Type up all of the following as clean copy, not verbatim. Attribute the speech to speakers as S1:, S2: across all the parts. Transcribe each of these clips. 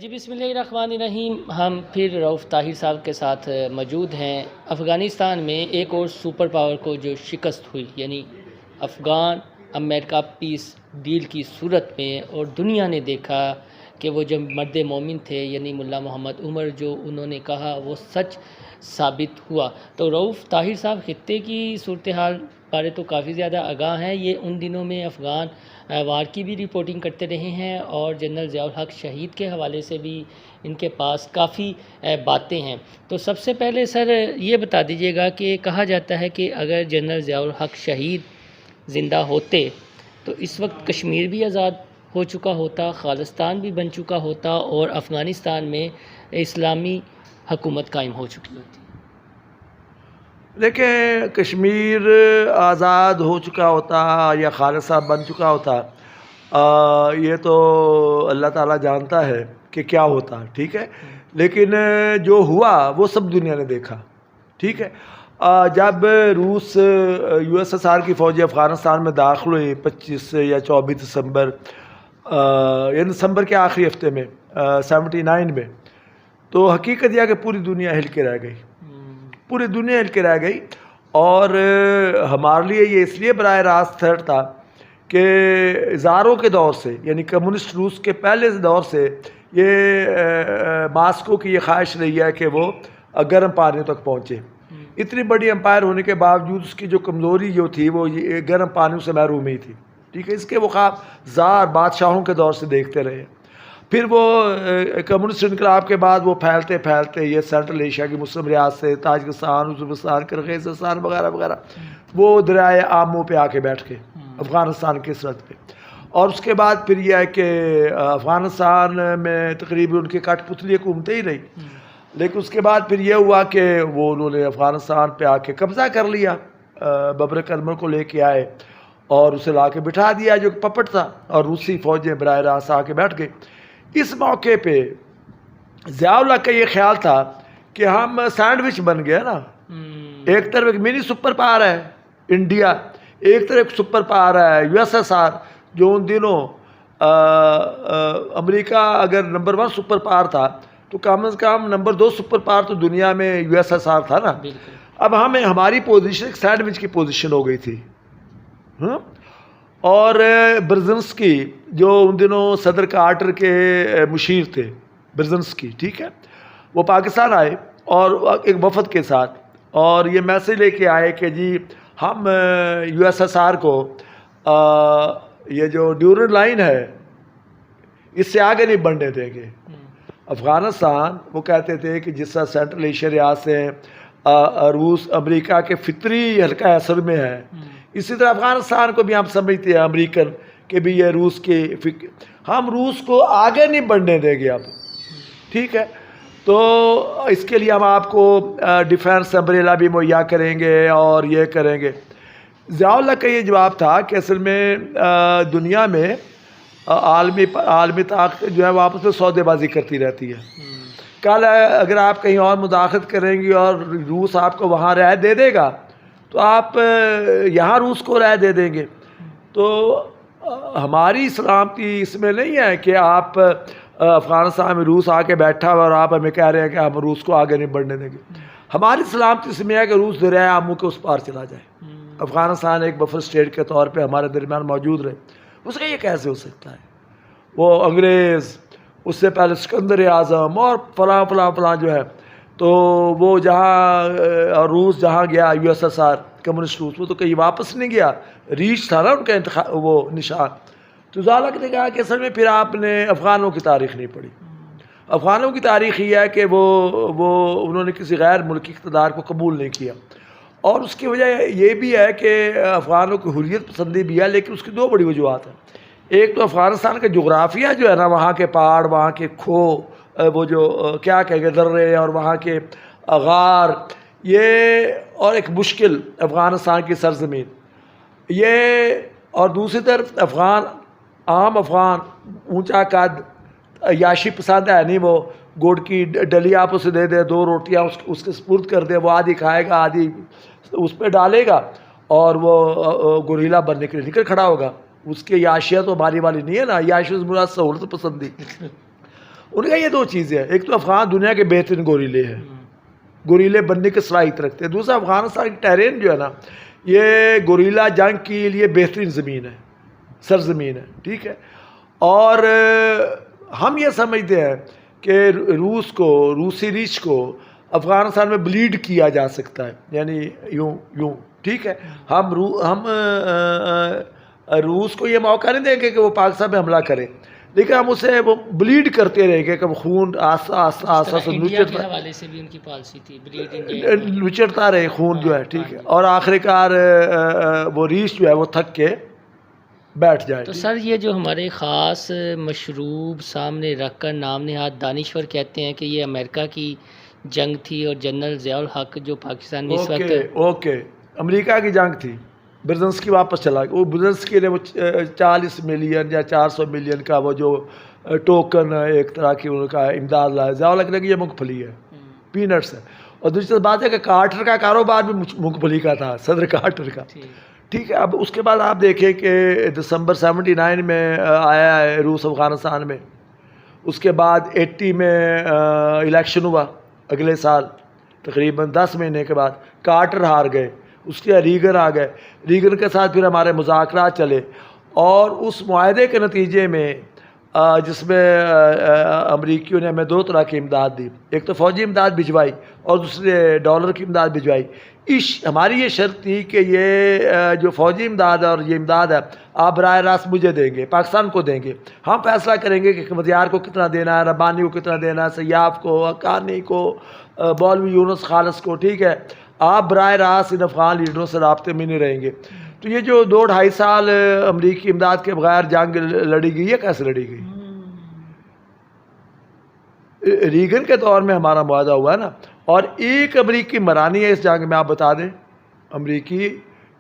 S1: جی بسم اللہ الرحمن الرحیم. ہم پھر رؤف طاہر صاحب کے ساتھ موجود ہیں. افغانستان میں ایک اور سپر پاور کو جو شکست ہوئی، یعنی افغان امریکہ پیس ڈیل کی صورت میں، اور دنیا نے دیکھا کہ وہ جو مرد مومن تھے یعنی ملا محمد عمر، جو انہوں نے کہا وہ سچ ثابت ہوا. تو رؤف طاہر صاحب خطے کی صورتحال بارے تو کافی زیادہ آگاہ ہیں. یہ ان دنوں میں افغان وار کی بھی رپورٹنگ کرتے رہے ہیں، اور جنرل ضیاء الحق شہید کے حوالے سے بھی ان کے پاس کافی باتیں ہیں. تو سب سے پہلے سر یہ بتا دیجیے گا کہ کہا جاتا ہے کہ اگر جنرل ضیاء الحق شہید زندہ ہوتے تو اس وقت کشمیر بھی آزاد ہو چکا ہوتا، خالصتان بھی بن چکا ہوتا، اور افغانستان میں اسلامی حکومت قائم ہو چکی ہوتی.
S2: دیکھیں، کشمیر آزاد ہو چکا ہوتا یا خالصہ بن چکا ہوتا، یہ تو اللہ تعالیٰ جانتا ہے کہ کیا ہوتا، ٹھیک ہے. لیکن جو ہوا وہ سب دنیا نے دیکھا، ٹھیک ہے. جب روس یو ایس ایس آر کی فوجیں افغانستان میں داخل ہوئی 25 یا 24 دسمبر، یعنی دسمبر کے آخری ہفتے میں 79 میں، تو حقیقت یہ کہ پوری دنیا ہل کے رہ گئی، پوری دنیا ہل کے رہ گئی. اور ہمارے لیے یہ اس لیے براہ راست تھرٹ تھا کہ زاروں کے دور سے، یعنی کمیونسٹ روس کے پہلے دور سے، یہ ماسکو کی یہ خواہش رہی ہے کہ وہ گرم پانی تک پہنچے. اتنی بڑی امپائر ہونے کے باوجود اس کی جو کمزوری جو تھی وہ یہ گرم پانی سے محروم ہی تھی، ٹھیک ہے. اس کے وہ خواب زار بادشاہوں کے دور سے دیکھتے رہے. پھر وہ کمیونسٹ انقلاب کے بعد وہ پھیلتے پھیلتے یہ سینٹرل ایشیا کی مسلم ریاستیں، تاجکستان، ازبکستان، قرغیزستان وغیرہ وغیرہ، وہ دریائے آمو پہ آ کے بیٹھ کے افغانستان کی سرحد پہ. اور اس کے بعد پھر یہ ہے کہ افغانستان میں تقریباً ان کی کٹ پتلی حکومتیں ہی رہی. لیکن اس کے بعد پھر یہ ہوا کہ وہ انہوں نے افغانستان پہ آ کے قبضہ کر لیا، ببرک انور کو لے کے آئے اور اسے لا کے بٹھا دیا جو پپٹ تھا، اور روسی فوجیں براہ راست آ کے بیٹھ گئی. اس موقع پہ ضیاء الحق کا یہ خیال تھا کہ ہم سینڈوچ بن گئے نا. ایک طرف ایک منی سپر پاور ہے انڈیا، ایک طرف ایک سپر پاور ہے یو ایس ایس آر، جو ان دنوں امریکہ اگر نمبر 1 سپر پاور تھا تو کم از کم نمبر 2 سپر پاور تو دنیا میں یو ایس ایس آر تھا نا. اب ہماری پوزیشن ایک سینڈوچ کی پوزیشن ہو گئی تھی. اور برزنسکی جو ان دنوں صدر کارٹر کے مشیر تھے، برزنسکی، ٹھیک ہے، وہ پاکستان آئے اور ایک وفد کے ساتھ، اور یہ میسج لے کے آئے کہ جی ہم یو ایس ایس آر کو یہ جو ڈیورنڈ لائن ہے اس سے آگے نہیں بڑھنے دیں گے. افغانستان وہ کہتے تھے کہ جس طرح سینٹرل ایشیا ریاستیں روس امریکہ کے فطری حلقہ اثر میں ہے، اسی طرح افغانستان کو بھی ہم سمجھتے ہیں امریکن کہ بھی یہ روس کے ہم روس کو آگے نہیں بڑھنے دیں گے اب، ٹھیک ہے. تو اس کے لیے ہم آپ کو ڈیفینس امبریلا بھی مہیا کریں گے اور یہ کریں گے. ضیاء الحق کا یہ جواب تھا کہ اصل میں دنیا میں عالمی طاقت جو ہے وہ آپس میں سودے بازی کرتی رہتی ہے. کل اگر آپ کہیں اور مداخلت کریں گی اور روس آپ کو وہاں رائے دے دے گا تو آپ یہاں روس کو رائے دے دیں گے. تو ہماری سلامتی اس میں نہیں ہے کہ آپ افغانستان میں روس آ کے بیٹھا ہوا اور آپ ہمیں کہہ رہے ہیں کہ ہم روس کو آگے نہیں بڑھنے دیں گے. ہماری سلامتی اس میں ہے کہ روس دریائے آمو کے اس پار چلا جائے، افغانستان ایک بفر اسٹیٹ کے طور پہ ہمارے درمیان موجود رہے. اس کا یہ کیسے ہو سکتا ہے؟ وہ انگریز، اس سے پہلے سکندر اعظم اور فلاں فلاں فلاں جو ہے، تو وہ جہاں روس جہاں گیا U S S R communist روس، وہ تو کہیں واپس نہیں گیا، ریچ تھا نا ان کا وہ نشان. تو ضیاء الحق نے کہا کہ اصل میں پھر آپ نے افغانوں کی تاریخ نہیں پڑھی. افغانوں کی تاریخ یہ ہے کہ وہ انہوں نے کسی غیر ملکی اقتدار کو قبول نہیں کیا، اور اس کی وجہ یہ بھی ہے کہ افغانوں کی حریت پسندی بھی ہے، لیکن اس کی 2 بڑی وجوہات ہیں. ایک تو افغانستان کا جغرافیہ جو ہے نا، وہاں کے پہاڑ، وہاں کے کھو، وہ جو کیا کہیں گے درے، اور وہاں کے غار، یہ، اور ایک مشکل افغانستان کی سرزمین یہ، اور دوسری طرف عام افغان اونچا قد، عیاشی پسند ہے نہیں، وہ گڑ کی ڈلی آپ اسے دے دے، 2 روٹیاں اس کے سپرد کر دے، وہ آدھی کھائے گا آدھی اس پہ ڈالے گا، اور وہ گوریلا بننے کے لیے نکل کھڑا ہوگا. اس کی عیاشیت تو ہماری والی نہیں ہے نا، عیاشی مراد سہولت پسندی. ان کا یہ دو چیزیں ہیں، ایک تو افغان دنیا کے بہترین گوریلے ہیں، گوریلے بننے کی صلاحیت رکھتے ہیں، دوسرا افغانستان کی ٹیرین جو ہے نا یہ گوریلا جنگ کے لیے بہترین زمین ہے، سرزمین ہے، ٹھیک ہے. اور ہم یہ سمجھتے ہیں کہ روسی ریچ کو افغانستان میں بلیڈ کیا جا سکتا ہے، یعنی یوں ٹھیک ہے. ہم روس کو یہ موقع نہیں دیں گے کہ وہ پاکستان پہ حملہ کرے، لیکن ہم اسے وہ بلیڈ کرتے رہیں گے کہ وہ خون آسا سے
S1: انڈیا کے حوالے سے بھی ان کی پالیسی تھی بلیڈ انڈیا،
S2: نچڑتا رہے خون جو ہے، ٹھیک ہے. اور آخر کار وہ ریچ جو ہے وہ تھک کے بیٹھ جائے.
S1: تو سر یہ جو ہمارے خاص مشروب سامنے رکھ کر نام نہاد دانشور کہتے ہیں کہ یہ امریکہ کی جنگ تھی اور جنرل ضیاء الحق جو پاکستان میں اس وقت
S2: اوکے امریکہ کی جنگ تھی، برزنسکی واپس چلا گیا. وہ برزنسکی نے وہ 40 ملین یا 400 ملین کا وہ جو ٹوکن ایک طرح کی ان کا امداد لایا. ضیاء الحق نے کہ یہ مونگ پھلی ہے، پینٹس ہے. اور دوسری بات ہے کہ کارٹر کا کاروبار بھی مونگ پھلی کا تھا، صدر کارٹر کا، ٹھیک ہے. اب اس کے بعد آپ دیکھیں کہ دسمبر 79 میں آیا ہے روس افغانستان میں، اس کے بعد 80 میں الیکشن ہوا، اگلے سال تقریباً 10 مہینے کے بعد کارٹر ہار گئے، اس کے ریگن آ گئے، ریگن کے ساتھ پھر ہمارے مذاکرات چلے. اور اس معاہدے کے نتیجے میں جس میں امریکیوں نے ہمیں 2 طرح کی امداد دی، ایک تو فوجی امداد بھجوائی اور دوسرے ڈالر کی امداد بھجوائی. ہماری یہ شرط تھی کہ یہ جو فوجی امداد اور یہ امداد ہے آپ براہ راست مجھے دیں گے، پاکستان کو دیں گے. ہم فیصلہ کریں گے کہ مدیار کو کتنا دینا ہے، ربانی کو کتنا دینا ہے، سیاف کو، حقانی کو، مولوی یونس خالص کو، ٹھیک ہے. آپ براہ راست ان افغان لیڈروں سے رابطے میں نہیں رہیں گے. تو یہ جو 2-2.5 سال امریکی امداد کے بغیر جنگ لڑی گئی ہے، کیسے لڑی گئی؟ ریگن کے دور میں ہمارا معاہدہ ہوا ہے نا. اور ایک امریکی مرانی ہے اس جنگ میں، آپ بتا دیں. امریکی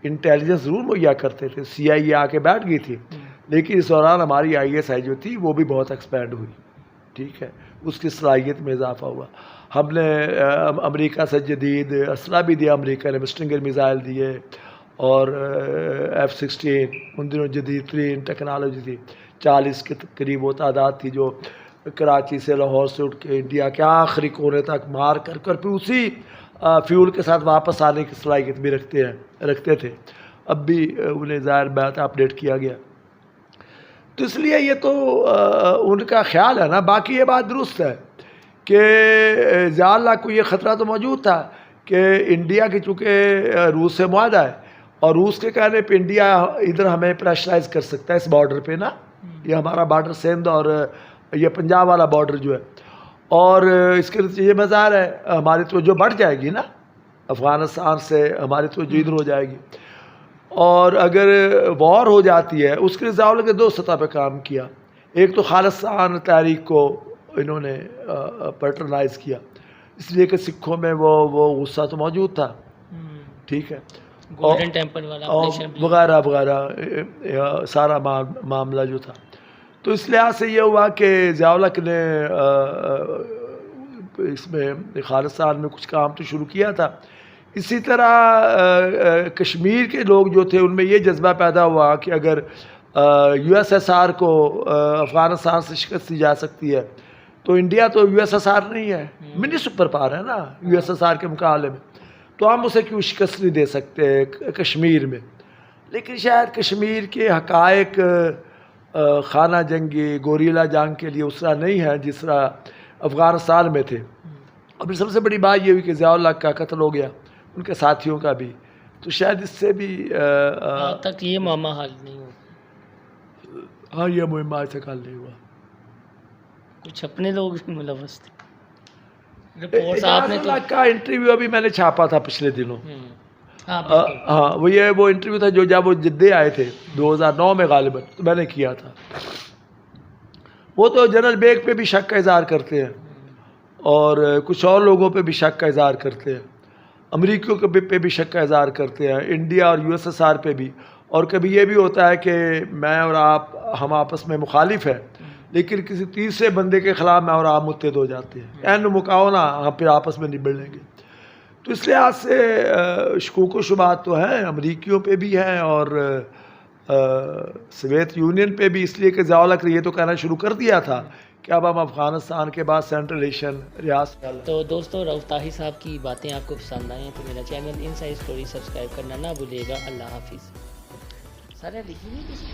S2: انٹیلیجنس ضرور مہیا کرتے تھے، CIA آ کے بیٹھ گئی تھی، لیکن اس دوران ہماری ISI جو تھی وہ بھی بہت ایکسپینڈ ہوئی، ٹھیک ہے. اس کی صلاحیت میں اضافہ ہوا. ہم نے امریکہ سے جدید اسلحہ بھی دیا، امریکہ نے اسٹرنگر میزائل دیے اور F-16 ان دنوں جدید ترین ٹیکنالوجی تھی. 40 کے قریب وہ تعداد تھی جو کراچی سے لاہور سے اٹھ کے انڈیا کے آخری کونے تک مار کر پھر اسی فیول کے ساتھ واپس آنے کی صلاحیت بھی رکھتے تھے. اب بھی انہیں ظاہر بات اپڈیٹ کیا گیا. تو اس لیے یہ تو ان کا خیال ہے نا. باقی یہ بات درست ہے کہ ضیاء اللہ کو یہ خطرہ تو موجود تھا کہ انڈیا کی چونکہ روس سے معاہدہ ہے اور روس کے کہنے پہ انڈیا ادھر ہمیں پریشرائز کر سکتا ہے اس بارڈر پہ نا. یہ ہمارا بارڈر سندھ اور یہ پنجاب والا بارڈر جو ہے، اور اس کے نتیجے میں ظاہر ہے ہماری توجہ بڑھ جائے گی نا، افغانستان سے ہماری توجہ ادھر ہو جائے گی. اور اگر وار ہو جاتی ہے، اس کے لیے ضیاء اللہ نے 2 سطح پہ کام کیا. ایک تو خالصان تحریک کو انہوں نے پیٹرنائز کیا، اس لیے کہ سکھوں میں وہ غصہ تو موجود تھا، ٹھیک ہے،
S1: گولڈن ٹیمپل والا
S2: وغیرہ وغیرہ سارا معاملہ جو تھا. تو اس لحاظ سے یہ ہوا کہ ضیاء اللہ نے اس میں خالصان میں کچھ کام تو شروع کیا تھا. اسی طرح کشمیر کے لوگ جو تھے ان میں یہ جذبہ پیدا ہوا کہ اگر USSR کو افغانستان سے شکست دی جا سکتی ہے تو انڈیا تو USSR نہیں ہے، منی سپر پاور ہے نا USSR کے مقابلے میں، تو ہم اسے کیوں شکست نہیں دے سکتے کشمیر میں. لیکن شاید کشمیر کے حقائق خانہ جنگی گوریلا جنگ کے لیے اس طرح نہیں ہے جس طرح افغانستان میں تھے. اور پھر سب سے بڑی بات یہ ہوئی کہ ضیاء اللہ کا قتل ہو گیا، ان کے ساتھیوں کا بھی، تو شاید اس سے بھی
S1: تک یہ معاملہ حل نہیں ہوا.
S2: ہاں یہ مہم آج تک حل نہیں ہوا.
S1: کچھ اپنے لوگ بھی ملوث تھے. رپورٹس آپ نے
S2: اللہ کا انٹرویو ابھی میں نے چھاپا تھا پچھلے دنوں. ہاں وہ انٹرویو تھا جو جب وہ جدے آئے تھے 2009 میں غالباً، تو میں نے کیا تھا. وہ تو جنرل بیگ پہ بھی شک کا اظہار کرتے ہیں اور کچھ اور لوگوں پہ بھی شک کا اظہار کرتے ہیں، امریکیوں پہ بھی شک کا اظہار کرتے ہیں، انڈیا اور USSR پہ بھی. اور کبھی یہ بھی ہوتا ہے کہ میں اور ہم آپس میں مخالف ہیں لیکن کسی تیسرے بندے کے خلاف میں اور آپ متحد ہو جاتے ہیں، این مکاؤ نا ہم پھر آپس میں نبڑ لیں گے. تو اس لحاظ سے شکوک و شبہات تو ہیں، امریکیوں پہ بھی ہیں اور سوویت یونین پہ بھی اس لیے کہ ضیاء الحق نے یہ تو کہنا شروع کر دیا تھا کہ اب ہم افغانستان کے بعد سینٹرل ایشین ریاست.
S1: تو دوستو رؤف طاہر صاحب کی باتیں آپ کو پسند آئیں تو میرا چینل انسائیڈ اسٹوری سبسکرائب کرنا نہ بھولیے گا. اللہ حافظ. سارے لکھی نہیں کسی